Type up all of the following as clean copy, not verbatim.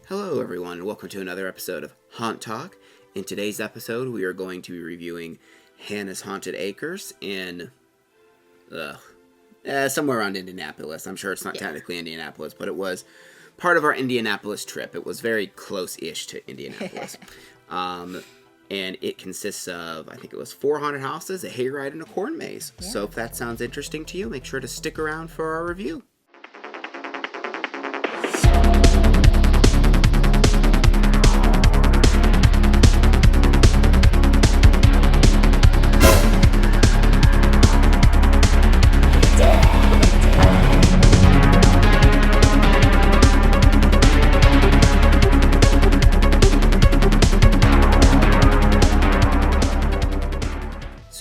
Hello everyone, and welcome to another episode of Haunt Talk. In today's episode, we are going to be reviewing Hanna's Haunted Acres in, somewhere around Indianapolis. I'm sure it's not technically Indianapolis, but it was part of our Indianapolis trip. It was very close-ish to Indianapolis. And it consists of, I think it was 4 haunted houses, a hayride, and a corn maze. Yeah. So if that sounds interesting to you, make sure to stick around for our review.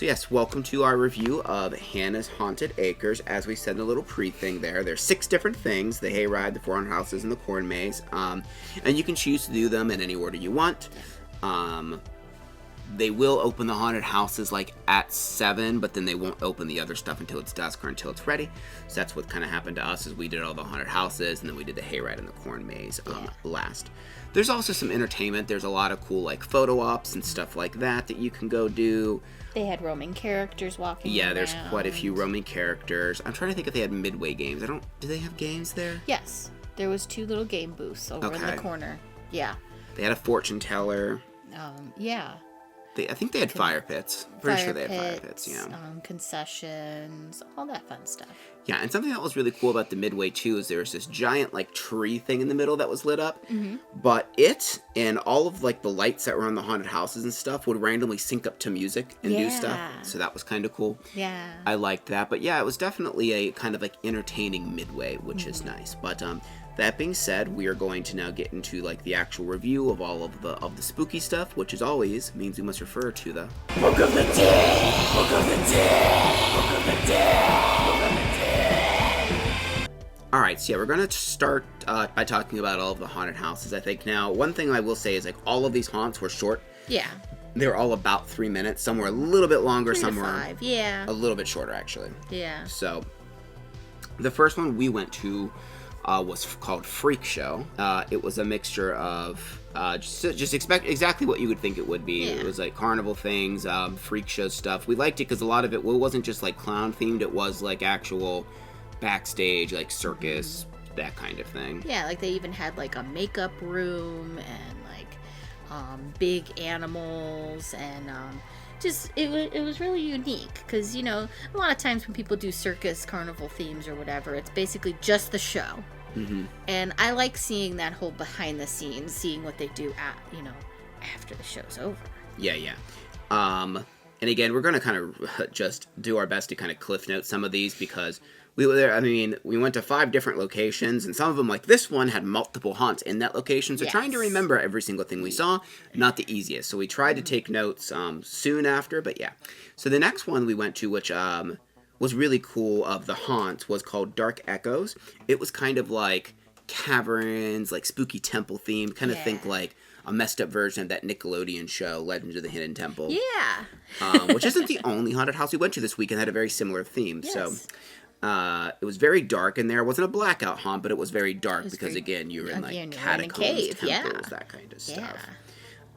Yes, welcome to our review of Hanna's Haunted Acres. As we said in the little pre-thing there's 6 different things: the hayride, the 4 haunted houses, and the corn maze. And you can choose to do them in any order you want. They will open the haunted houses like at 7, but then they won't open the other stuff until it's dusk or until it's ready. So that's what kind of happened to us, is we did all the haunted houses and then we did the hayride and the corn maze last. There's also some entertainment. There's a lot of cool like photo ops and stuff like that you can go do. They had roaming characters walking around. There's quite a few roaming characters. I'm trying to think if they had midway games. Do they have games there? Yes. There was 2 little game booths over in the corner. Yeah. They had a fortune teller. Yeah. I think they had fire pits. Pretty sure they had fire pits, yeah. Concessions, all that fun stuff. Yeah, and something that was really cool about the midway, too, is there was this giant, like, tree thing in the middle that was lit up. Mm-hmm. But it and all of, like, the lights that were on the haunted houses and stuff would randomly sync up to music and do stuff. So that was kind of cool. Yeah. I liked that. But, yeah, it was definitely a kind of, like, entertaining midway, which is nice. But, that being said, we are going to now get into like the actual review of all of the spooky stuff, which as always means we must refer to the Book of the Dead, Book of the Dead, Book of the Dead, Book of the Dead. All right, so yeah, we're gonna start by talking about all of the haunted houses. I think now one thing I will say is like all of these haunts were short. Yeah. They were all about 3 minutes. Some were a little bit longer. 3 to some 5. were a little bit shorter actually. Yeah. So the first one we went to was called Freak Show. It was a mixture of just expect exactly what you would think it would be. It was like carnival things, freak show stuff. We liked it because a lot of it wasn't just like clown themed. It was like actual backstage, like circus, that kind of thing. Yeah, like they even had like a makeup room and like big animals and just it was really unique because, you know, a lot of times when people do circus, carnival themes or whatever, it's basically just the show. Mm-hmm. And I like seeing that whole behind the scenes, seeing what they do after the show's over. Yeah. And again, we're going to kind of just do our best to kind of cliff note some of these because we were there. I mean, we went to 5 different locations, and some of them, like this one, had multiple haunts in that location. So trying to remember every single thing we saw, not the easiest. So we tried to take notes soon after, but yeah. So the next one we went to, which was really cool of the haunts, was called Dark Echoes. It was kind of like caverns, like spooky temple themed. Kind of think like a messed up version of that Nickelodeon show, Legends of the Hidden Temple. Yeah. Which isn't the only haunted house we went to this week and had a very similar theme. Yes. So it was very dark in there. It wasn't a blackout haunt, but it was very dark because, again, you were in like catacombs, temples, that kind of stuff.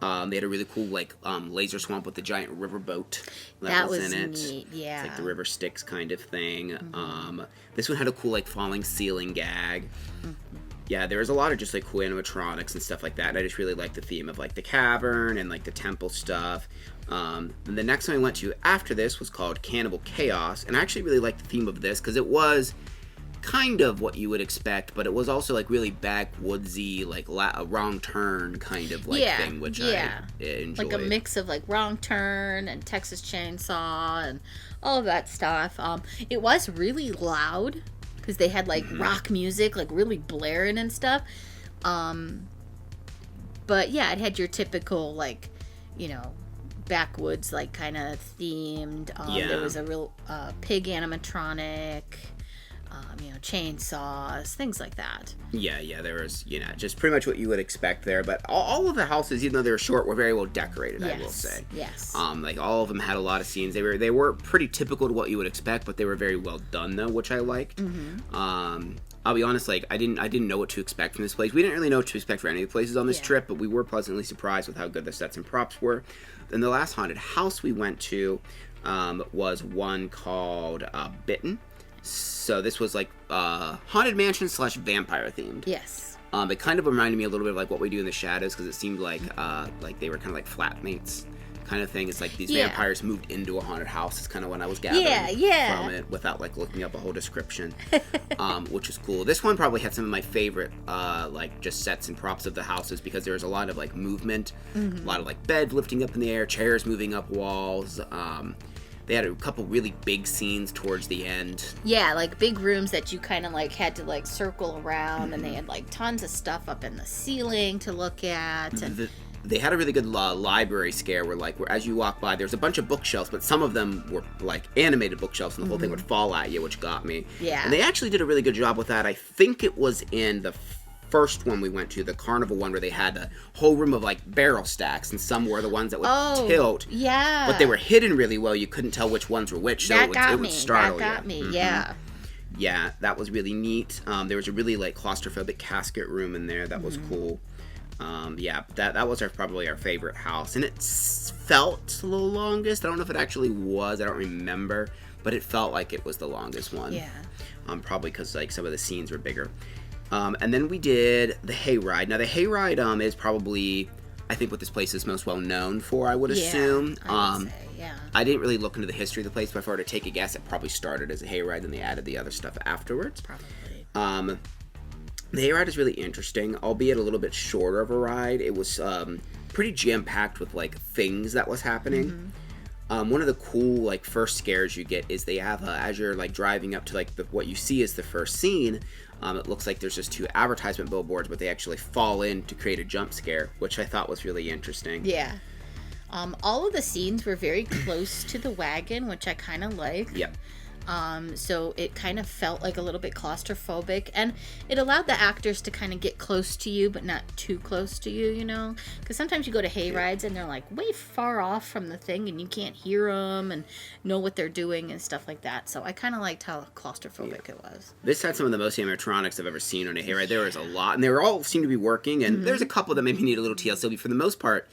They had a really cool like laser swamp with the giant river boat that was in it. Neat. Yeah, it's like the river Styx kind of thing. Mm-hmm. This one had a cool like falling ceiling gag. Mm-hmm. Yeah, there was a lot of just like cool animatronics and stuff like that. I just really liked the theme of like the cavern and like the temple stuff. And the next one I went to after this was called Cannibal Chaos, and I actually really liked the theme of this because it was kind of what you would expect, but it was also like really backwoodsy, like a Wrong Turn kind of like thing, which I enjoyed. Like a mix of like Wrong Turn and Texas Chainsaw and all of that stuff. It was really loud because they had like rock music, like really blaring and stuff. But yeah, it had your typical like, you know, backwoods like kind of themed. There was a real pig animatronic. Chainsaws, things like that. Yeah, there was, just pretty much what you would expect there. But all of the houses, even though they were short, were very well decorated, I will say. Yes. Like all of them had a lot of scenes. They were pretty typical to what you would expect, but they were very well done though, which I liked. Mm-hmm. I'll be honest, like, I didn't know what to expect from this place. We didn't really know what to expect for any of the places on this trip, but we were pleasantly surprised with how good the sets and props were. Then the last haunted house we went to was one called Bitten. So this was like haunted mansion / vampire themed. Yes. It kind of reminded me a little bit of like What We Do in the Shadows, because it seemed like they were kind of like flatmates kind of thing. It's like these vampires moved into a haunted house. It's kind of what I was gathering from it without like looking up a whole description, which is cool. This one probably had some of my favorite like just sets and props of the houses, because there was a lot of like movement, a lot of like bed lifting up in the air, chairs moving up walls. They had a couple really big scenes towards the end. Yeah, like big rooms that you kind of like had to like circle around, and they had like tons of stuff up in the ceiling to look at. And they had a really good library scare where as you walk by, there's a bunch of bookshelves, but some of them were like animated bookshelves, and the whole thing would fall at you, which got me. Yeah. And they actually did a really good job with that. I think it was in the first one we went to, the carnival one, where they had a whole room of like barrel stacks, and some were the ones that would tilt. Yeah. But they were hidden really well. You couldn't tell which ones were which, so it would startle you. That got me, yeah. Yeah, that was really neat. There was a really like claustrophobic casket room in there that was cool. Yeah, that was probably our favorite house, and it felt the longest. I don't know if it actually was. I don't remember, but it felt like it was the longest one. Yeah. Probably because like some of the scenes were bigger. And then we did the hayride. Now the hayride is probably, I think, what this place is most well known for, I would assume. I would say, yeah. I didn't really look into the history of the place, but if I were to take a guess, it probably started as a hayride, and they added the other stuff afterwards. Probably. The hayride is really interesting, albeit a little bit shorter of a ride. It was pretty jam-packed with like things that was happening. One of the cool like first scares you get is they have as you're like driving up to like what you see is the first scene. It looks like there's just 2 advertisement billboards, but they actually fall in to create a jump scare, which I thought was really interesting. Yeah. All of the scenes were very close to the wagon, which I kind of like. Yep. So it kind of felt like a little bit claustrophobic, and it allowed the actors to kind of get close to you, but not too close to you, you know? Because sometimes you go to hay rides and they're like way far off from the thing, and you can't hear them and know what they're doing and stuff like that. So I kind of liked how claustrophobic it was. This had some of the most animatronics I've ever seen on a hayride. There was a lot, and they were all seemed to be working, and there's a couple that maybe need a little TLC, but for the most part,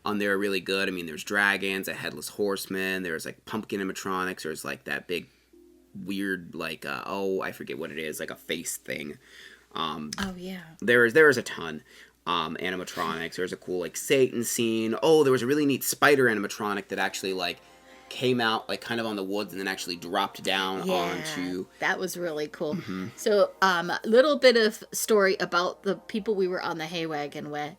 they were really good. I mean, there's dragons, a headless horseman, there's like pumpkin animatronics, there's like that big weird like I forget what it is, like a face thing. There is a ton animatronics. There's a cool like Satan scene. There was a really neat spider animatronic that actually like came out like kind of on the woods and then actually dropped down onto. That was really cool. So little bit of story about the people we were on the hay wagon with.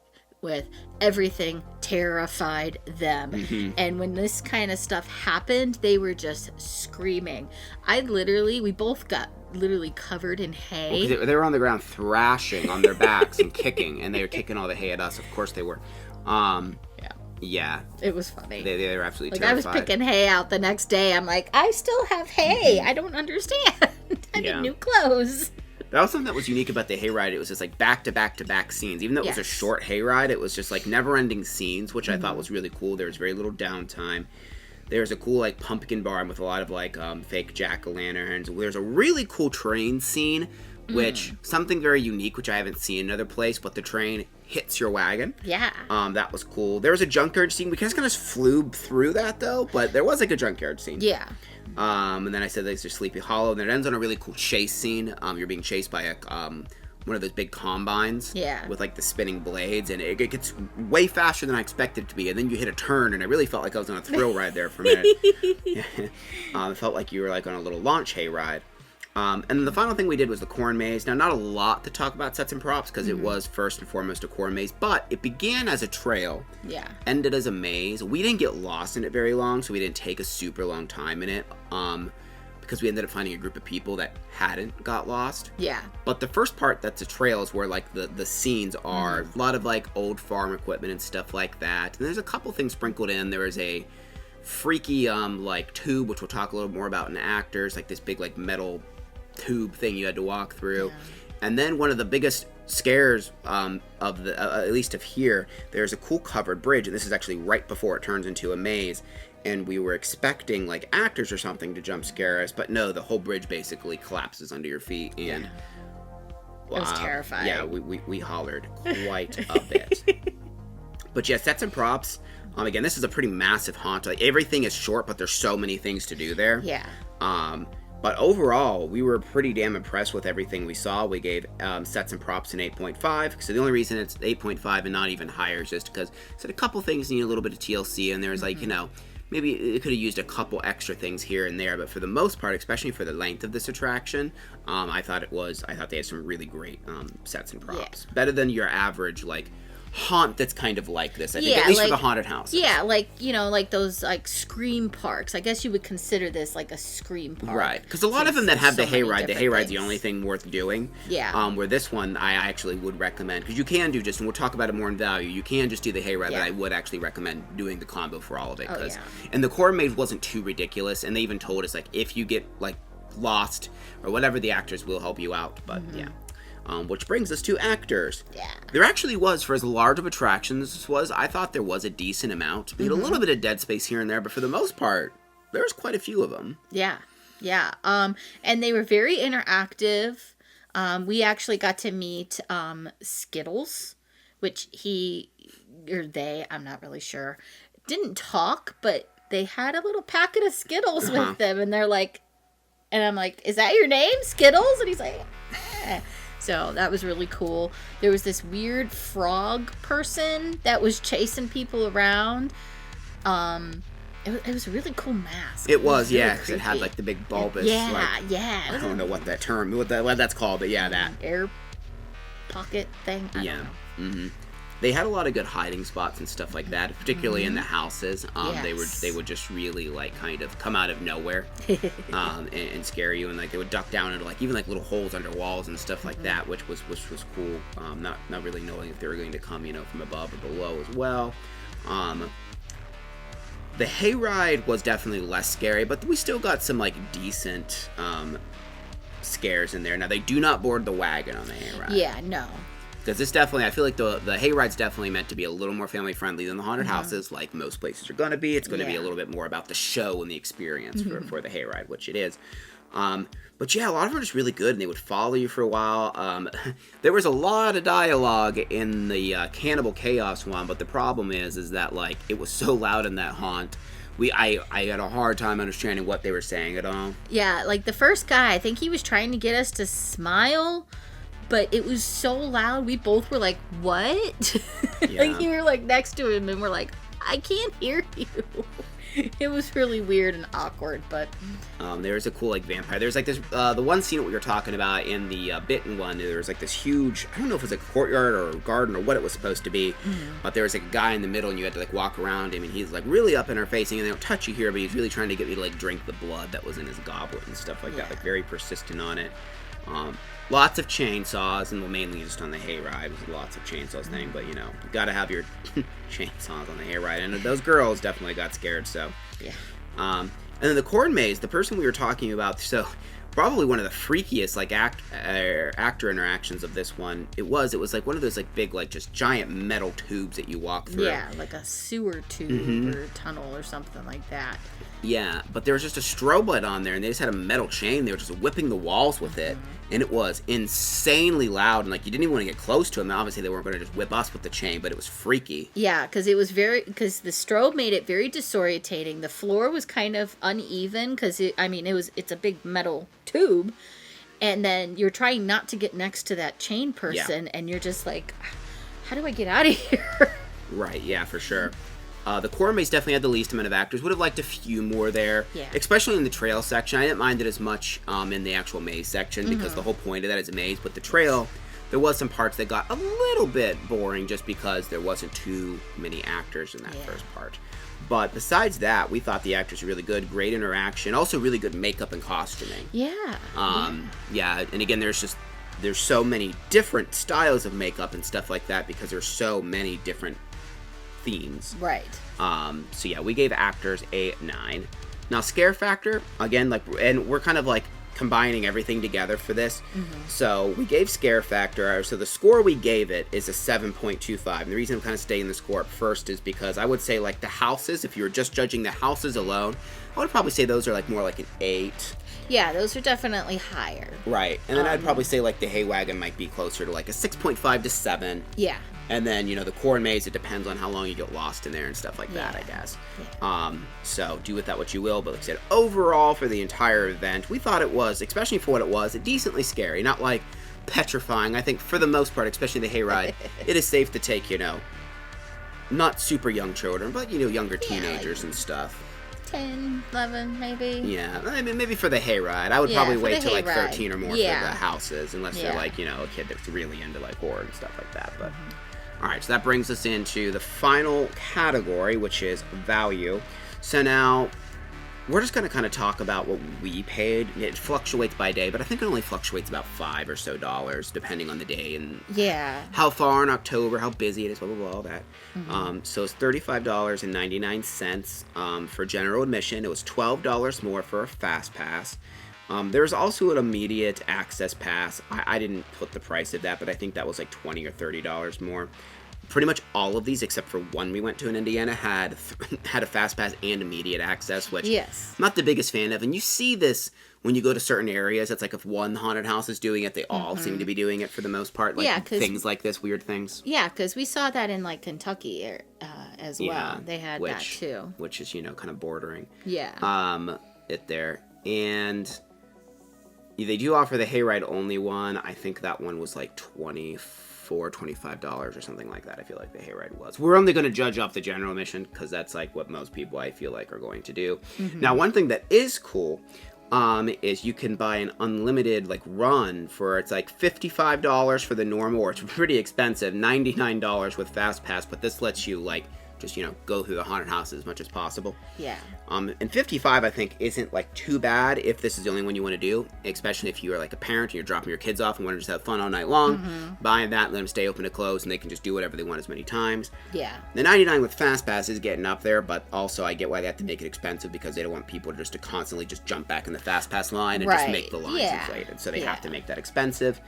Everything terrified them. And when this kind of stuff happened, they were just screaming. We both got literally covered in hay. Well, they were on the ground thrashing on their backs and kicking, and they were kicking all the hay at us. Of course they were. Yeah. It was funny. They were absolutely terrified. I was picking hay out the next day. I'm like, I still have hay. I don't understand. I need new clothes. But also something that was unique about the hayride, it was just like back-to-back-to-back scenes. Even though it was a short hayride, it was just like never-ending scenes, which I thought was really cool. There was very little downtime. There's a cool like pumpkin barn with a lot of like fake jack-o'-lanterns. There's a really cool train scene, which something very unique, which I haven't seen in another place, but the train hits your wagon. Yeah. That was cool. There was a junkyard scene. We just kind of flew through that though, but there was like a junkyard scene. Yeah. And then I said there's Sleepy Hollow, and then it ends on a really cool chase scene. You're being chased by one of those big combines with like the spinning blades, and it gets way faster than I expected it to be, and then you hit a turn, and I really felt like I was on a thrill ride there for a minute. It felt like you were like on a little launch hay ride. And then the final thing we did was the corn maze. Now, not a lot to talk about sets and props, because it was first and foremost a corn maze, but it began as a trail, ended as a maze. We didn't get lost in it very long, so we didn't take a super long time in it, because we ended up finding a group of people that hadn't got lost. Yeah. But the first part that's a trail is where like the scenes are. A lot of like old farm equipment and stuff like that. And there's a couple things sprinkled in. There is a freaky like tube, which we'll talk a little more about in Actors, like this big like metal tube thing you had to walk through. And then one of the biggest scares of the at least of here, there's a cool covered bridge, and this is actually right before it turns into a maze, and we were expecting like actors or something to jump scare us, but no, the whole bridge basically collapses under your feet, and It was terrifying. Yeah, we hollered quite a bit. But yeah, sets and props. Again, this is a pretty massive haunt. Like, everything is short, but there's so many things to do there. Yeah. But overall, we were pretty damn impressed with everything we saw. We gave sets and props an 8.5. So the only reason it's 8.5 and not even higher is just because a couple things need a little bit of TLC, and there's like, maybe it could have used a couple extra things here and there, but for the most part, especially for the length of this attraction, I thought they had some really great sets and props. Yeah. Better than your average, like, haunt that's kind of like this, I think, at least for the haunted houses. Yeah, like, like those, like, Scream parks. I guess you would consider this, like, a Scream park. Right, because a lot of them that have the hayride's the only thing worth doing. Yeah. Where this one, I actually would recommend, because you can do just, and we'll talk about it more in value, you can just do the hayride, but I would actually recommend doing the combo for all of it. And the core maze wasn't too ridiculous, and they even told us, like, if you get, like, lost, or whatever, the actors will help you out, but yeah. Which brings us to actors. Yeah. There actually was, for as large of attraction as this was, I thought there was a decent amount. We had a little bit of dead space here and there, but for the most part, there was quite a few of them. Yeah. Yeah. And they were very interactive. We actually got to meet Skittles, which they, I'm not really sure, didn't talk, but they had a little packet of Skittles with them, and they're like, and I'm like, is that your name, Skittles? And he's like, eh. So that was really cool. There was this weird frog person that was chasing people around. It was a really cool mask. It was, really because it had like the big bulbous. Yeah. I don't know what that's called, but yeah, that air pocket thing. I don't know. Mm-hmm. They had a lot of good hiding spots and stuff like that, particularly in the houses. They would just really like kind of come out of nowhere and scare you, and like they would duck down into like even like little holes under walls and stuff like that, which was cool. Not really knowing if they were going to come from above or below as well. The hayride was definitely less scary, but we still got some like decent scares in there. Now they do not board the wagon on the hayride. Yeah, no. Because this definitely, I feel like the hayride's definitely meant to be a little more family friendly than the haunted houses, like most places are going to be. It's going to be a little bit more about the show and the experience for the hayride, which it is. But yeah, a lot of them are just really good, and they would follow you for a while. There was a lot of dialogue in the Cannibal Chaos one, but the problem is that like it was so loud in that haunt. I had a hard time understanding what they were saying at all. Yeah, like the first guy, I think he was trying to get us to smile, but it was so loud, we both were like, what? Yeah. Like, you were like next to him, and we're like, I can't hear you. It was really weird and awkward, but... There's a cool, like, vampire. There's, like, this, the one scene that we were talking about in the Bitten one, there was, like, this huge, I don't know if it was a courtyard or a garden or what it was supposed to be, but there was, like, a guy in the middle, and you had to, like, walk around him, and he's, like, really up in our face, and they don't touch you here, but he's really trying to get me to, like, drink the blood that was in his goblet and stuff like that, like, very persistent on it. Lots of chainsaws, and well, mainly just on the hayride. It was lots of chainsaws thing, but you gotta have your chainsaws on the hayride. And those girls definitely got scared. So, yeah. And then the corn maze, the person we were talking about. So, probably one of the freakiest like actor interactions of this one. It was like one of those like big like just giant metal tubes that you walk through. Yeah, like a sewer tube or tunnel or something like that. Yeah, but there was just a strobe light on there, and they just had a metal chain. They were just whipping the walls with it, and it was insanely loud, and like you didn't even want to get close to them. And obviously, they weren't going to just whip us with the chain, but it was freaky. Yeah, because the strobe made it very disorientating. The floor was kind of uneven because it's a big metal tube, and then you're trying not to get next to that chain person, and you're just like, how do I get out of here? Right. Yeah, for sure. The core maze definitely had the least amount of actors. Would have liked a few more there, especially in the trail section. I didn't mind it as much in the actual maze section because the whole point of that is a maze. But the trail, there was some parts that got a little bit boring just because there wasn't too many actors in that first part. But besides that, we thought the actors were really good, great interaction, also really good makeup and costuming. Yeah. And again, there's so many different styles of makeup and stuff like that because there's so many different themes. Right. So yeah, we gave actors a 9. Now scare factor, again, and we're kind of like combining everything together for this. So we gave scare factor, so the score we gave it is a 7.25. And the reason I'm kind of staying the score up first is because I would say like the houses, if you were just judging the houses alone, I would probably say those are like more like an 8. Yeah, those are definitely higher. Right. And then I'd probably say, like, the hay wagon might be closer to, like, a 6.5 to 7. Yeah. And then, the corn maze, it depends on how long you get lost in there and stuff like that, I guess. Yeah. So do with that what you will. But like I said, overall for the entire event, we thought it was, especially for what it was, decently scary. Not, like, petrifying. I think for the most part, especially the hayride, it is safe to take, not super young children, but, younger teenagers and stuff. 10, 11, maybe. Yeah, I mean, maybe for the hayride. I would probably wait till like 13 or more for the houses, unless they're like, a kid that's really into like horror and stuff like that. But all right, so that brings us into the final category, which is value. So now we're just going to kind of talk about what we paid. It fluctuates by day, but I think it only fluctuates about $5 or so depending on the day and how far in October, how busy it is, blah, blah, blah, all that. So it's $35.99 for general admission. It was $12 more for a fast pass. There's also an immediate access pass. I didn't put the price of that, but I think that was like $20 or $30 more. Pretty much all of these, except for one we went to in Indiana, had a fast pass and immediate access, which I'm not the biggest fan of. And you see this when you go to certain areas. It's like if one haunted house is doing it, they all seem to be doing it for the most part. Like things like this, weird things. Yeah, because we saw that in like Kentucky as well. They had that too. Which is, kind of bordering. Yeah. It there. And they do offer the hayride only one. I think that one was like $25 or something like that. I feel like the hayride was. We're only going to judge off the general admission because that's like what most people I feel like are going to do. Now, one thing that is cool is you can buy an unlimited like run for, it's like $55 for the normal, or it's pretty expensive, $99 with fast pass, but this lets you like just go through the haunted house as much as possible. Yeah. And $55 I think isn't like too bad if this is the only one you want to do, especially if you are like a parent and you're dropping your kids off and want to just have fun all night long. Buy that, let them stay open to close, and they can just do whatever they want as many times. Yeah. The $99 with fast pass is getting up there, but also I get why they have to make it expensive, because they don't want people just to constantly just jump back in the fast pass line and just make the lines inflated. So they have to make that expensive.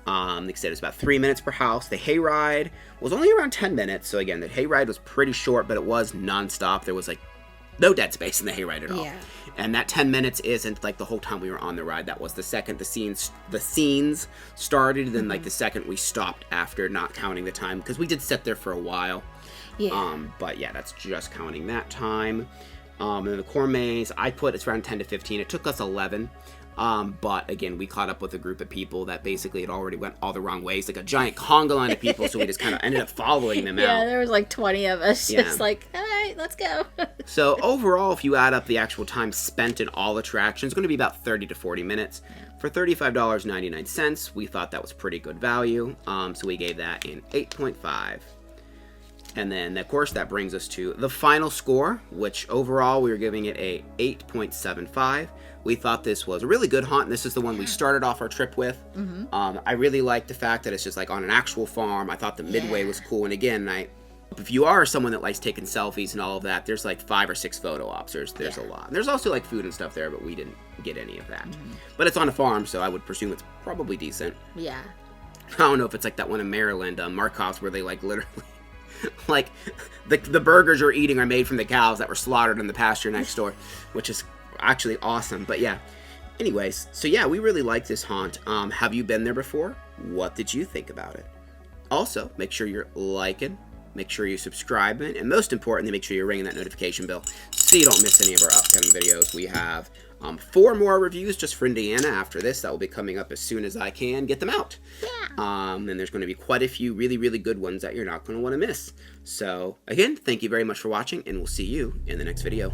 Like I said, it's about 3 minutes per house. The hayride was only around 10 minutes. So again, the hayride was pretty short, but it was nonstop. There was like no dead space in the hayride at all. Yeah. And that 10 minutes isn't like the whole time we were on the ride. That was the second the scenes started, then like the second we stopped after, not counting the time, because we did sit there for a while. Yeah. But yeah, that's just counting that time. And the corn maze, I put it's around 10 to 15. It took us 11. But again, we caught up with a group of people that basically had already went all the wrong ways, like a giant conga line of people, so we just kind of ended up following them out. Yeah, there was like 20 of us, just like, all right, let's go. So overall, if you add up the actual time spent in all attractions, it's going to be about 30 to 40 minutes. For $35.99, we thought that was pretty good value, so we gave that an 8.5. And then, of course, that brings us to the final score, which overall we were giving it a 8.75. We thought this was a really good haunt, and this is the one we started off our trip with. I really liked the fact that it's just like on an actual farm. I thought the midway was cool, and again, if you are someone that likes taking selfies and all of that, there's like 5 or 6 photo ops. There's a lot. And there's also like food and stuff there, but we didn't get any of that. But it's on a farm, so I would presume it's probably decent. Yeah. I don't know if it's like that one in Maryland, Markov's, where they like literally... like the burgers you're eating are made from the cows that were slaughtered in the pasture next door, which is actually awesome. But yeah, anyways, so yeah, we really like this haunt. Have you been there before? What did you think about it? Also, make sure you're liking, make sure you're subscribing, and most importantly, make sure you're ringing that notification bell so you don't miss any of our upcoming videos. We have 4 more reviews just for Indiana after this that will be coming up as soon as I can get them out. Yeah. And there's going to be quite a few really, really good ones that you're not going to want to miss. So, again, thank you very much for watching, and we'll see you in the next video.